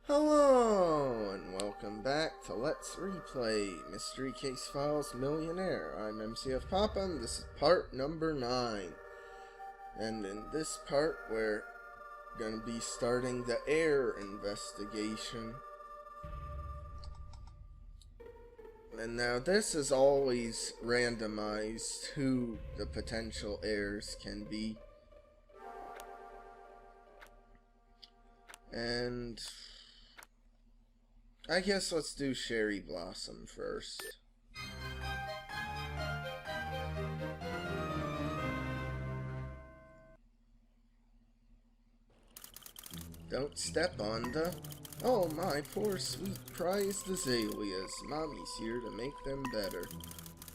Hello, and welcome back to Let's Replay Mystery Case Files Millionaire. I'm MCFPapa, and this is part number 9. And in this part, we're going to be starting the Heir investigation. And now this is always randomized who the potential heirs can be. And I guess let's do Cherry Blossom first. Don't step on the... Oh, my poor sweet prized azaleas. Mommy's here to make them better.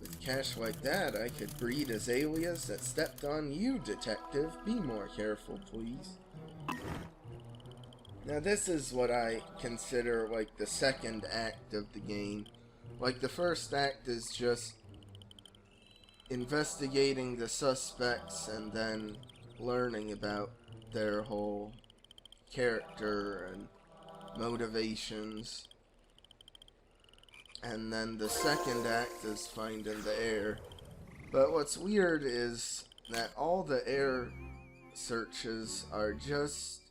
With cash like that, I could breed azaleas that stepped on you, detective. Be more careful, please. Now this is what I consider like the second act of the game. Like the first act is just investigating the suspects and then learning about their whole character and motivations. And then the second act is finding the heir. But what's weird is that all the heir searches are just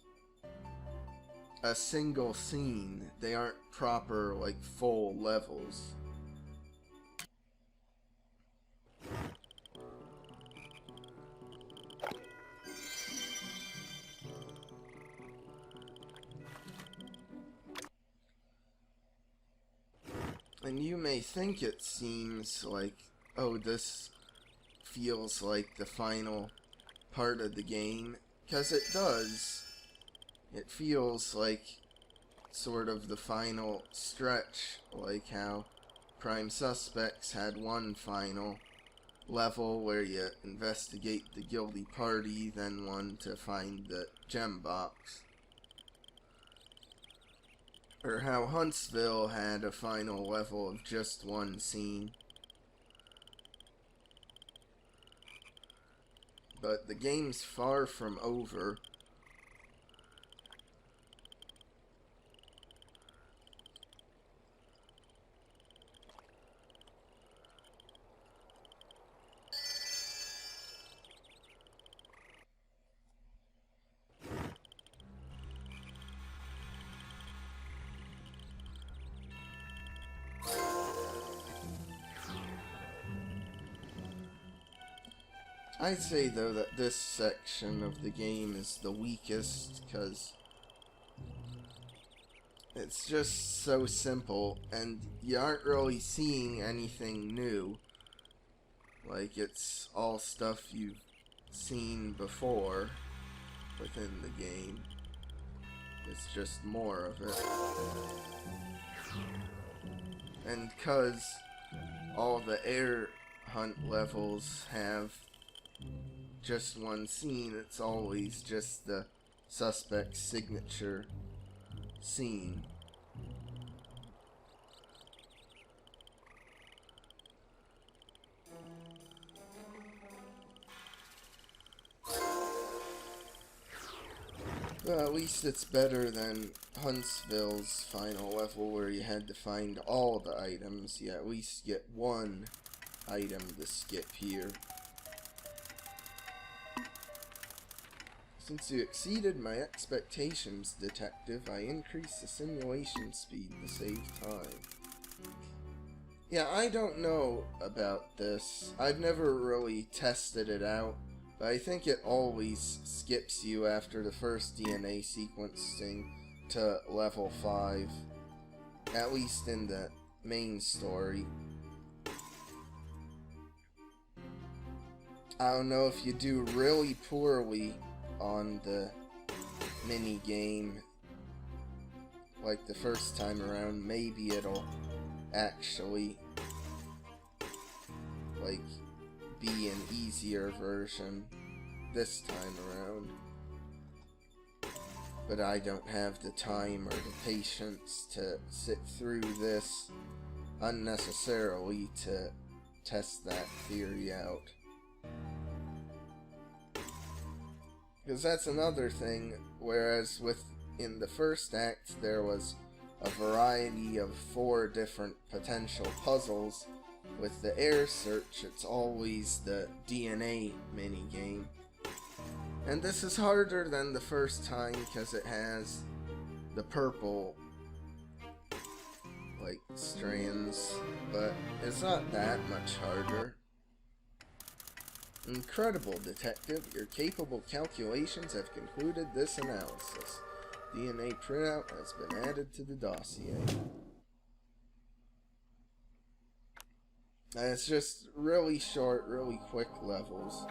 a single scene. They aren't proper, like, full levels. And you may think it seems like, oh, this feels like the final part of the game, because it does. It feels like sort of the final stretch, like how Prime Suspects had one final level where you investigate the guilty party, then one to find the gem box. Or how Huntsville had a final level of just one scene. But the game's far from over. I'd say, though, that this section of the game is the weakest, because it's just so simple, and you aren't really seeing anything new. Like, it's all stuff you've seen before within the game. It's just more of it. And because all the heir hunt levels have just one scene, it's always just the suspect's signature scene. Well, at least it's better than Huntsville's final level where you had to find all the items. You at least get one item to skip here. Since you exceeded my expectations, detective, I increased the simulation speed to save time. Yeah, I don't know about this. I've never really tested it out, but I think it always skips you after the first DNA sequencing to level 5. At least in the main story. I don't know if you do really poorly on the minigame, like the first time around, maybe it'll actually, like, be an easier version this time around. But I don't have the time or the patience to sit through this unnecessarily to test that theory out. Because that's another thing, whereas with in the first act there was a variety of 4 different potential puzzles. With the Heir search, it's always the DNA minigame. And this is harder than the first time because it has the purple like strands, but it's not that much harder. Incredible, detective. Your capable calculations have concluded this analysis. DNA printout has been added to the dossier. And it's just really short, really quick levels.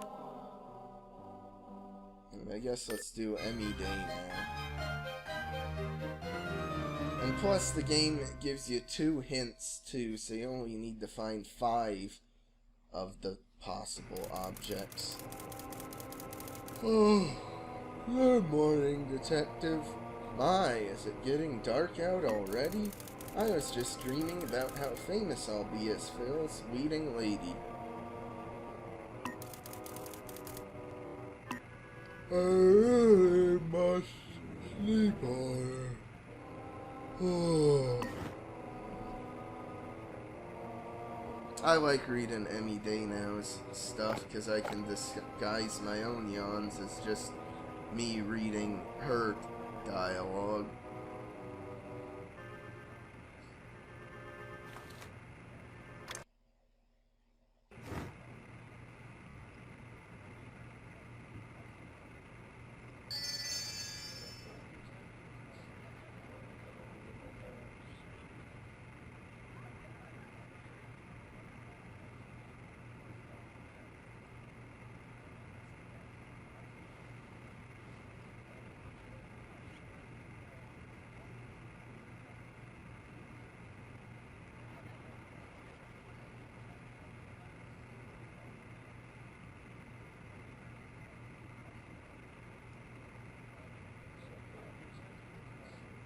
And I guess let's do Emmy Day now. And plus the game gives you 2 hints too, so you only need to find 5 of the possible objects. Oh, good morning, detective. My, is it getting dark out already? I was just dreaming about how famous I'll be as Phil's leading lady. I really must sleep on it. Oh. I like reading Emmy Day Now's stuff because I can disguise my own yawns as just me reading her dialogue.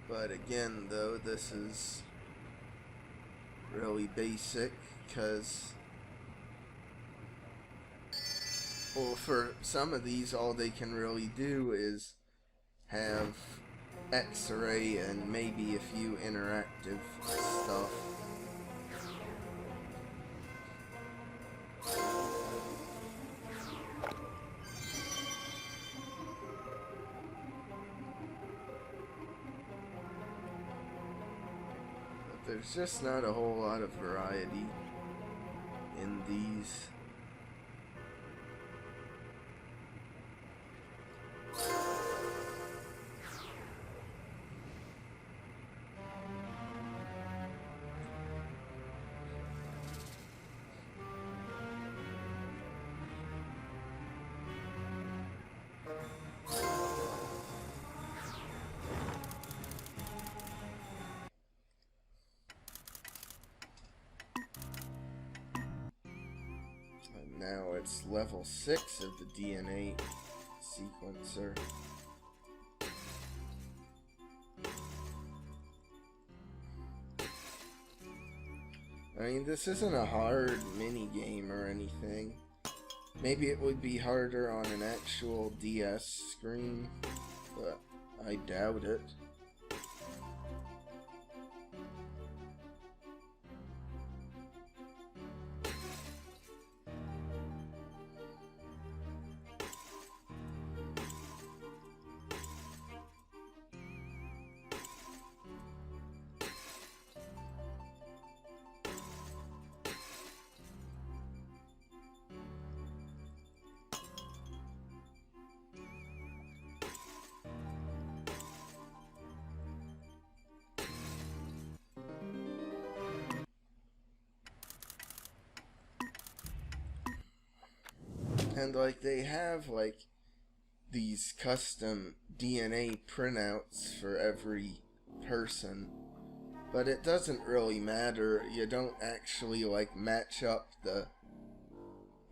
But again, though, this is really basic, because, well, for some of these, all they can really do is have X-ray and maybe a few interactive stuff. There's just not a whole lot of variety in these. Now it's level 6 of the DNA sequencer. I mean, this isn't a hard mini-game or anything. Maybe it would be harder on an actual DS screen, but I doubt it. And like they have like these custom DNA printouts for every person, but it doesn't really matter. You don't actually like match up the,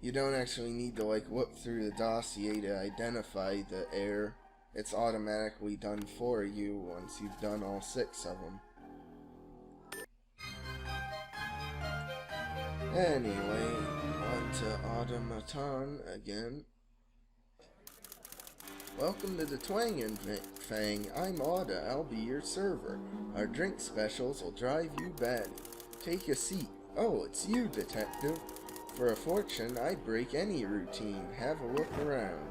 you don't actually need to like look through the dossier to identify the heir. It's automatically done for you once you've done all 6 of them. Anyway, on to Automaton again. Welcome to the Twang and Fang. I'm Auda. I'll be your server. Our drink specials will drive you batty. Take a seat. Oh, it's you, detective. For a fortune, I'd break any routine. Have a look around.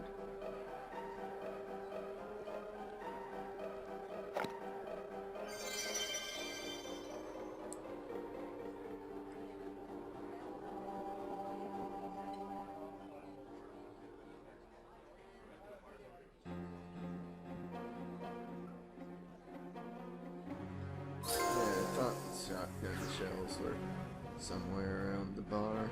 Shotgun shells were somewhere around the bar.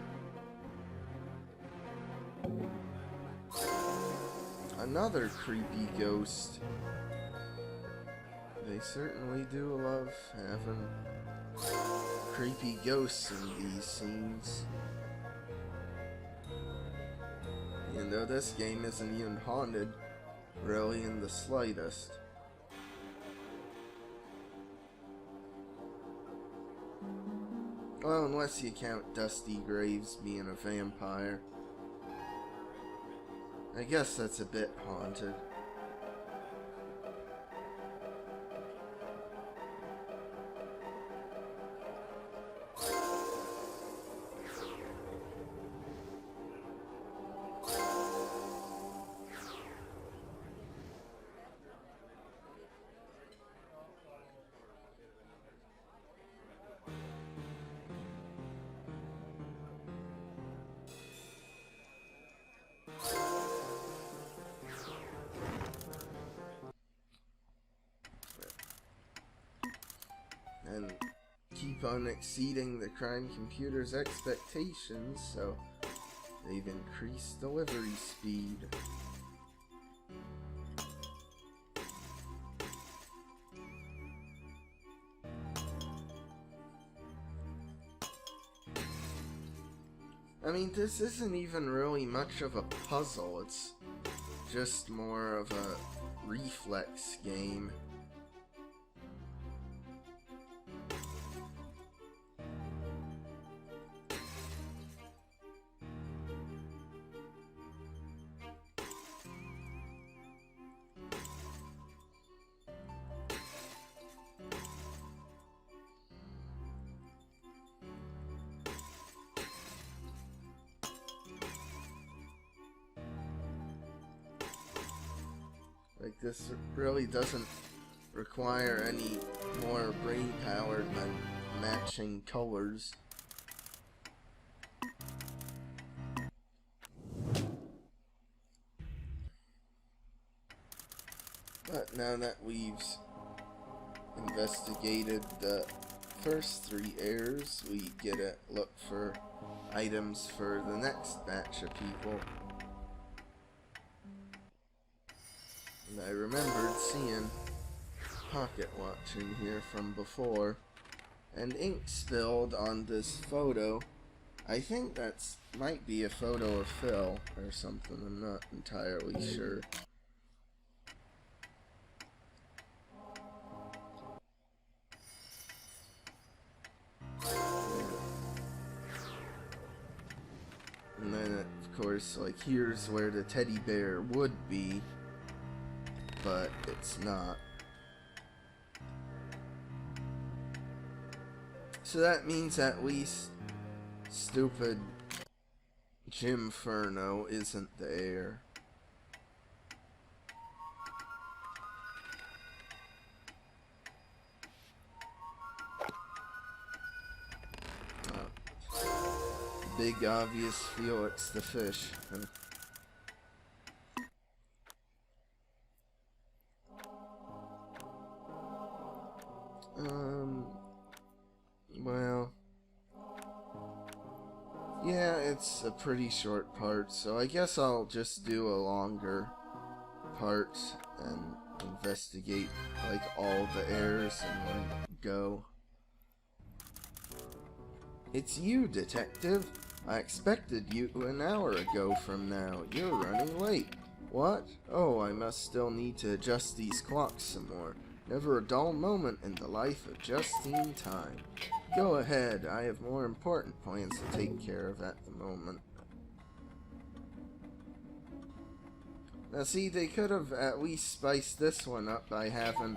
Another creepy ghost. They certainly do love having creepy ghosts in these scenes. Even though this game isn't even haunted, really in the slightest. Well, unless you count Dusty Graves being a vampire. I guess that's a bit haunted. And keep on exceeding the crime computer's expectations, so they've increased delivery speed. I mean, this isn't even really much of a puzzle, it's just more of a reflex game. Like, this really doesn't require any more brain power than matching colors. But now that we've investigated the first 3 heirs, we get a look for items for the next batch of people. And I remembered seeing pocket watch in here from before, and ink spilled on this photo. I think that's might be a photo of Phil or something, I'm not entirely sure. And then, of course, like, here's where the teddy bear would be, but it's not. So that means at least stupid Jim Furno isn't the heir. Big obvious Felix the fish. Well, yeah, it's a pretty short part, so I guess I'll just do a longer part and investigate, like, all the heirs in one go. It's you, detective. I expected you an hour ago from now. You're running late. What? Oh, I must still need to adjust these clocks some more. Never a dull moment in the life of Justine Time. Go ahead, I have more important plans to take care of at the moment. Now see, they could have at least spiced this one up by having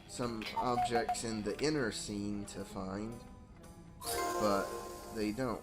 some objects in the inner scene to find, but they don't.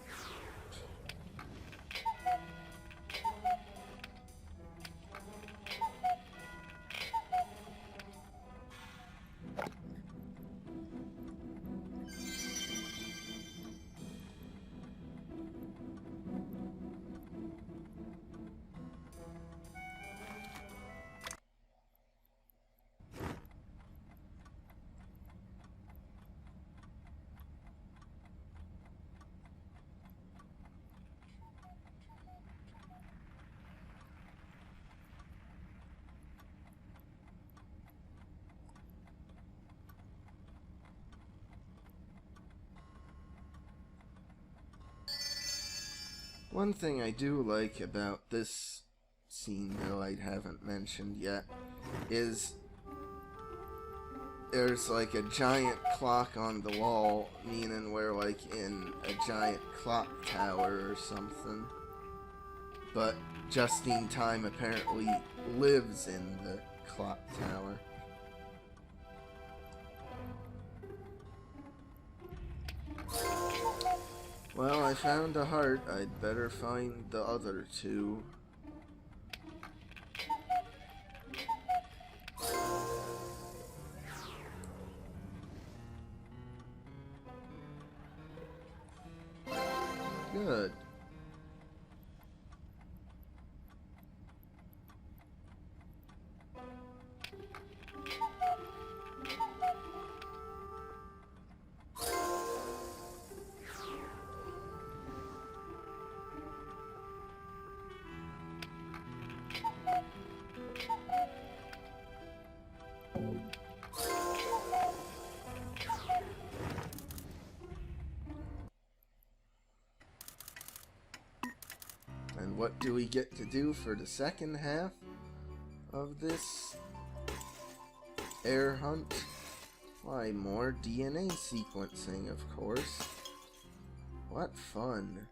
One thing I do like about this scene, though I haven't mentioned yet, is there's like a giant clock on the wall, meaning we're like in a giant clock tower or something. But Justine Time apparently lives in the clock tower. Well, I found a heart. I'd better find the other two. Good. And what do we get to do for the second half of this heir hunt? Why, more DNA sequencing, of course. What fun.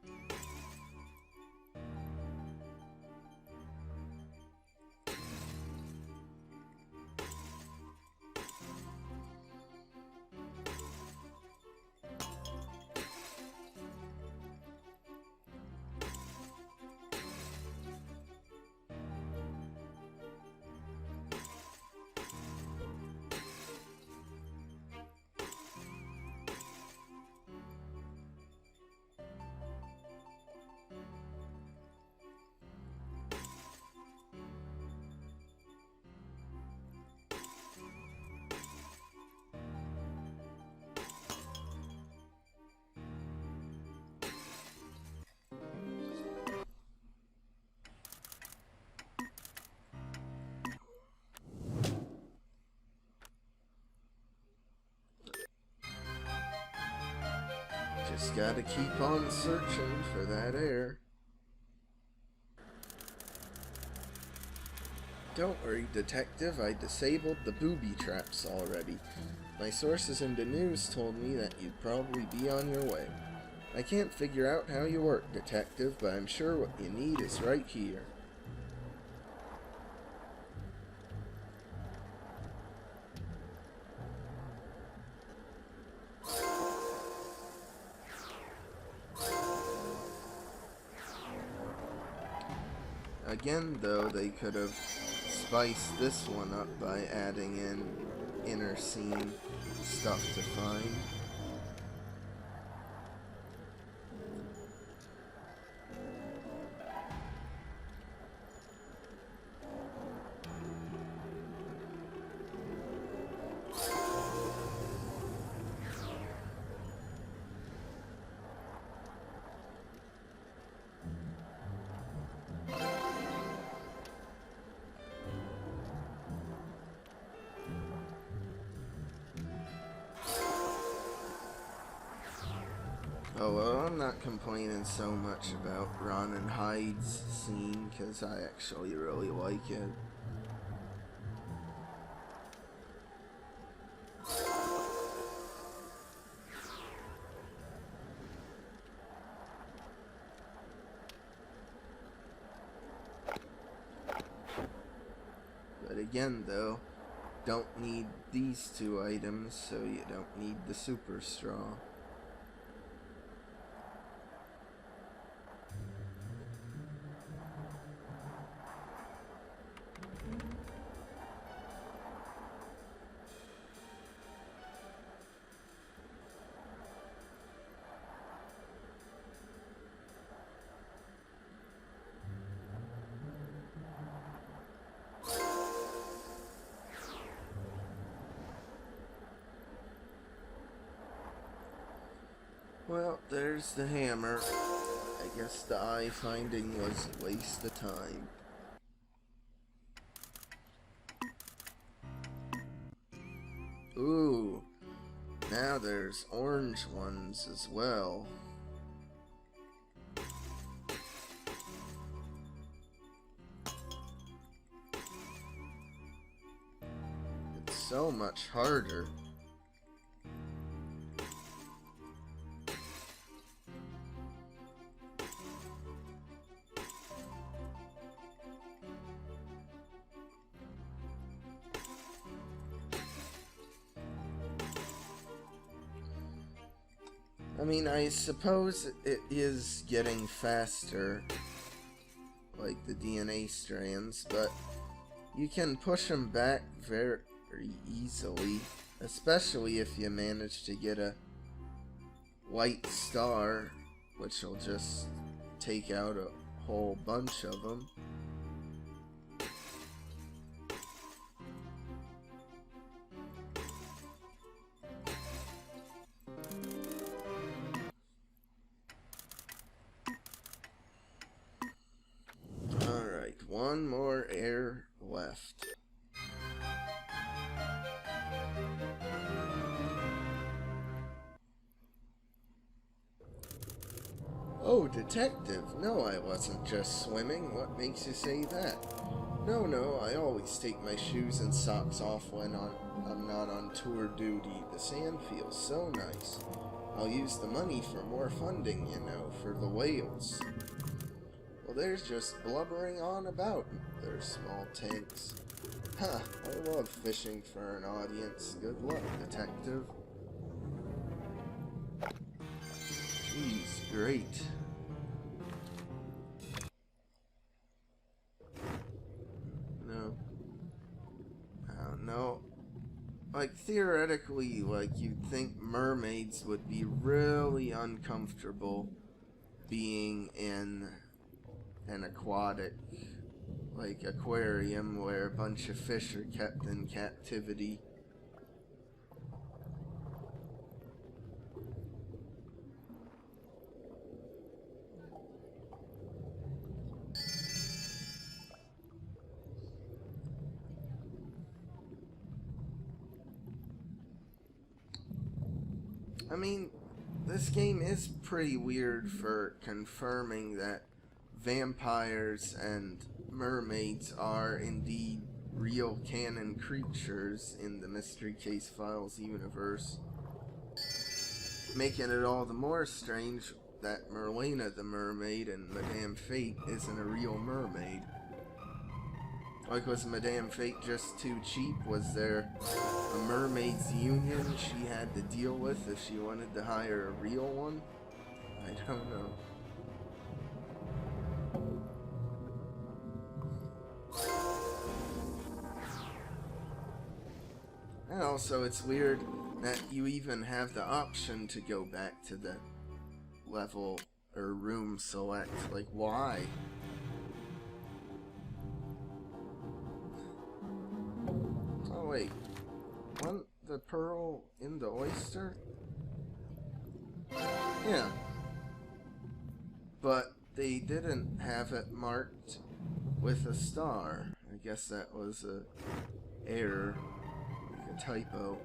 Just gotta keep on searching for that heir. Don't worry, detective, I disabled the booby traps already. My sources in the news told me that you'd probably be on your way. I can't figure out how you work, detective, but I'm sure what you need is right here. Again, though, they could have spiced this one up by adding in inner scene stuff to find. Oh, well, I'm not complaining so much about Ron and Hyde's scene, because I actually really like it. again, though, don't need these 2 items, so you don't need the super straw. Well, there's the hammer. I guess the eye finding was a waste of time. Ooh, now there's orange ones as well. It's so much harder. I mean, I suppose it is getting faster, like the DNA strands, but you can push them back very easily, especially if you manage to get a white star, which will just take out a whole bunch of them. One more heir left. Oh, detective. No, I wasn't just swimming. What makes you say that? No, I always take my shoes and socks off when I'm not on tour duty. The sand feels so nice. I'll use the money for more funding, you know, for the whales. Well, there's just blubbering on about their small tanks. Ha! I love fishing for an audience. Good luck, detective. Jeez, great. No. No. Like, theoretically, like, you'd think mermaids would be really uncomfortable being in an aquatic, like, aquarium where a bunch of fish are kept in captivity. I mean, this game is pretty weird for confirming that vampires and mermaids are indeed real canon creatures in the Mystery Case Files universe, making it all the more strange that Merlina the mermaid and Madame Fate isn't a real mermaid. Like, was Madame Fate just too cheap? Was there a mermaid's union she had to deal with if she wanted to hire a real one? I don't know. And also, it's weird that you even have the option to go back to the level or room select. Like, why? Oh, wait. Wasn't the pearl in the oyster? Yeah. But they didn't have it marked with a star. I guess that was a error. A typo.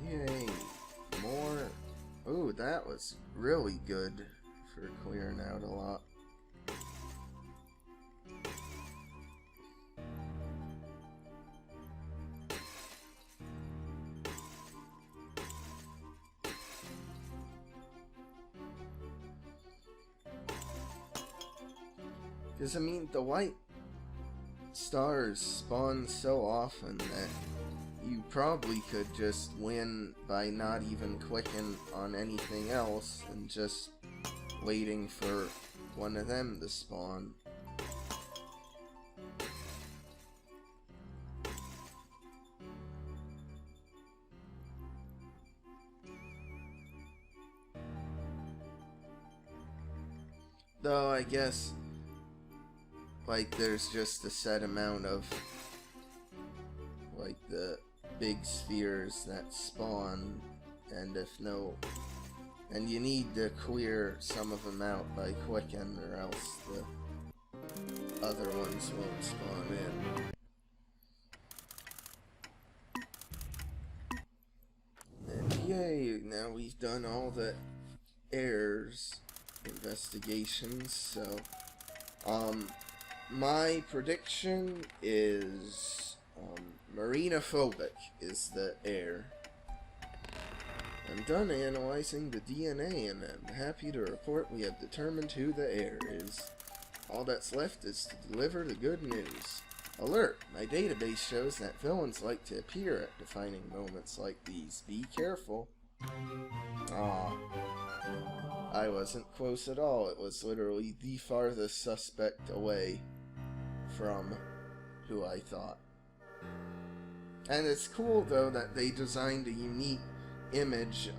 Yay. More. Ooh, that was really good for clearing out a lot. Because, I mean, the white stars spawn so often that you probably could just win by not even clicking on anything else and just waiting for one of them to spawn. Though I guess, like, there's just a set amount of, like, the big spheres that spawn, and and you need to clear some of them out by clicking, or else the other ones won't spawn in. And yay, now we've done all the heirs investigations, so my prediction is marinophobic is the heir. I'm done analyzing the DNA and I'm happy to report we have determined who the heir is. All that's left is to deliver the good news. Alert! My database shows that villains like to appear at defining moments like these. Be careful. Aw. I wasn't close at all. It was literally the farthest suspect away from who I thought. And it's cool, though, that they designed a unique image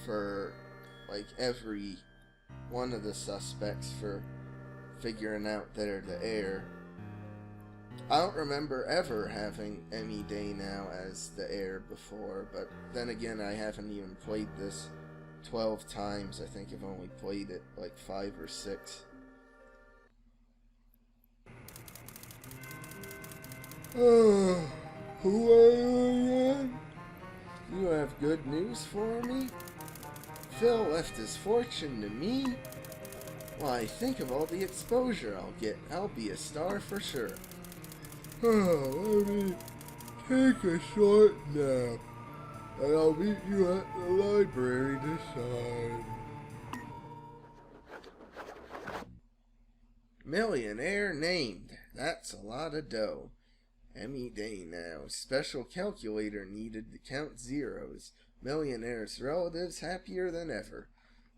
for, like, every one of the suspects for figuring out they're the heir. I don't remember ever having Emmy Day now as the heir before, but then again, I haven't even played this 12 times. I think I've only played it like 5 or 6. Oh, who are you again? You have good news for me? Phil left his fortune to me? Why, think of all the exposure I'll get. I'll be a star for sure. Oh, let me take a short nap, and I'll meet you at the library this time. Millionaire named. That's a lot of dough. Emmy Day now. Special calculator needed to count zeros. Millionaire's relatives happier than ever.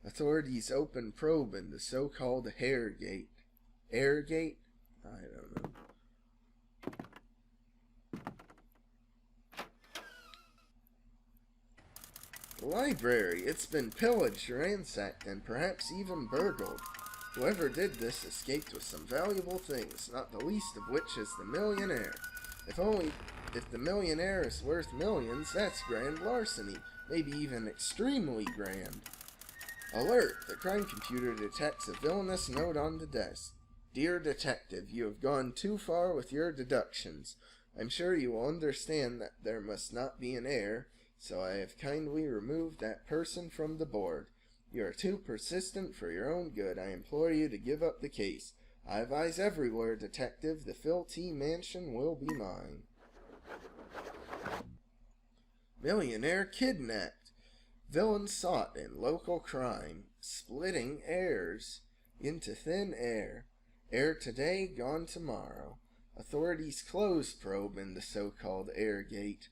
Authorities open probe in the so-called Heir gate. Heir gate? I don't know. The library. It's been pillaged, ransacked, and perhaps even burgled. Whoever did this escaped with some valuable things, not the least of which is the millionaire. If the millionaire is worth millions, that's grand larceny, maybe even extremely grand. Alert! The crime computer detects a villainous note on the desk. Dear detective, you have gone too far with your deductions. I'm sure you will understand that there must not be an heir, so I have kindly removed that person from the board. You are too persistent for your own good. I implore you to give up the case. I advise everywhere, detective. The Phil T. mansion will be mine. Millionaire kidnapped. Villain sought in local crime. Splitting heirs into thin air. Heir today, gone tomorrow. Authorities close probe in the so-called Heir gate.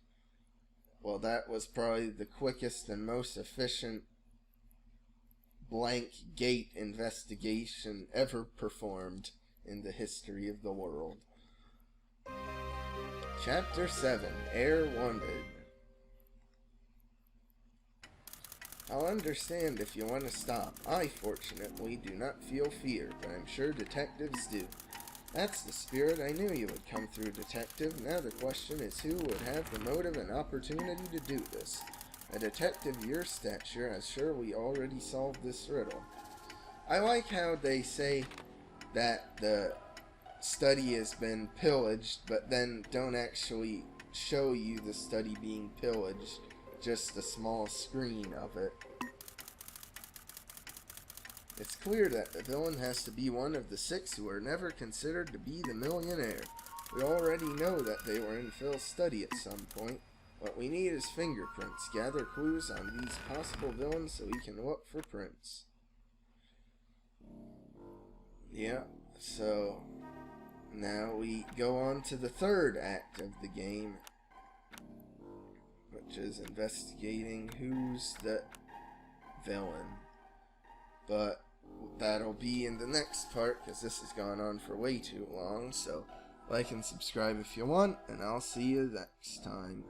Well, that was probably the quickest and most efficient blank gate investigation ever performed in the history of the world. Chapter 7, Heir Wanted. I'll understand if you want to stop. I, fortunately, do not feel fear, but I'm sure detectives do. That's the spirit. I knew you would come through, detective. Now the question is who would have the motive and opportunity to do this? A detective your stature has surely already solved this riddle. I like how they say that the study has been pillaged, but then don't actually show you the study being pillaged, just a small screen of it. It's clear that the villain has to be one of the 6 who were never considered to be the millionaire. We already know that they were in Phil's study at some point. What we need is fingerprints. Gather clues on these possible villains so we can look for prints. Yeah, So now we go on to the third act of the game, which is investigating who's the villain. But that'll be in the next part, because this has gone on for way too long. So like and subscribe if you want, and I'll see you next time.